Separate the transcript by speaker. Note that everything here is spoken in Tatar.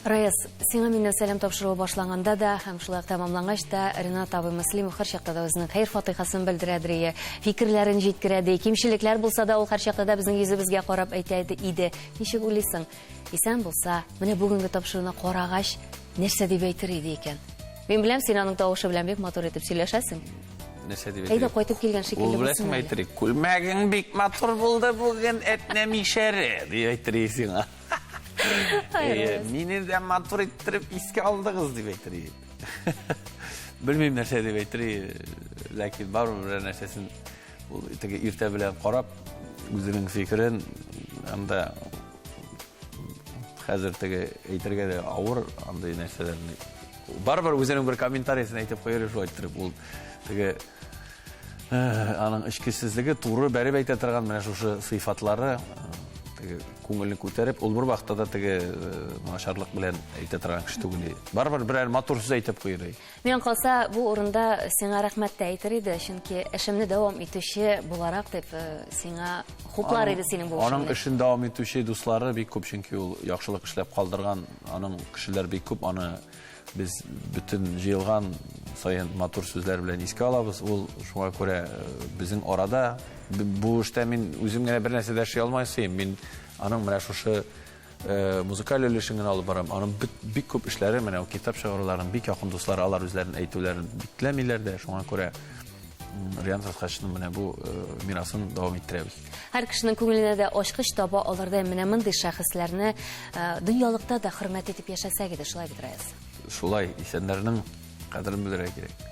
Speaker 1: Раяз, сиңа миннән сәлам тапшыруы башланганда да, һәм шулай тамамлангач та, Ренат абый Муслимов һәр чакта да үзенең хәйр-фатихасын белдерәдер, фикерләрен җиткерәде, кимчелекләр булса да ул һәр чакта да безнең йөзебезгә карап әйтә иде. Ничек уйлыйсың? Исән булса, менә бүгенге тапшыруны карагач, нәрсә дип әйтер иде икән? Мин беләм, син аның тавышы белән бик матур итеп сөйләшәсең.
Speaker 2: Нәрсә дип әйтер?
Speaker 1: Әйдә кайтып килгән шикелле булсын.
Speaker 2: Ул әйтер, күлмәгең бик матур булды бүген, әтнәмишәре дип әйтер сиңа. Мине дә матур иттереп искә алдыгыз дип әйтер. Белмим нәрсә дип әйтер, ләкин барыбер нәрсәсен ул иртә белән карап, үзенең фикерен анда хәзер әйтергә дә авыр андый нәрсәләрне. Барыбер үзенең бер комментарийсын әйтеп куйыр шулай итеп ул аның эчкечсезлеге туры бәреп әйтә торган менә шушы сыйфатлары күңелне күтәреп, ул бер вакытта да начарлык белән әйтә торган кеше түгел. Барыбер берәр матур сүз әйтеп куйыр.
Speaker 1: Мен калса, бу урында сиңа рәхмәт тә әйтер иде, чөнки эшемне дәвам итүче буларак дип сиңа хуплар иде синең бу эшеңне.
Speaker 2: Аның эшен дәвам итүче дуслары бик күп, чөнки ул яхшылык эшләп калдырган, аның кешеләр бик күп, аны без бүтән җыелган саен матур сүзләр белән искә алабыз. Ул шуңа күрә безнең арада бу эштә мин үзем генә бер нәрсә дә эшли алмыйм. Мин аның менә шушы музыкаль өлешен алып барам. Аның бик күп эшләре, менә китап шигырьләрен бик якын дуслары, алар үзләренең әйтүләрен бикләмиләр дә, шуңа күрә Ренат Хәшимның менә бу мирасын дәвам иттерәбез.
Speaker 1: Һәр кешенең күңеленә дә ачкыч таба алырда менә мондый шәхесләрне дөньялыкта да хөрмәт итеп яшәсәк иде, шулай бит, Раяз?
Speaker 2: Шулай, исәннәрнең кадерен белергә кирәк.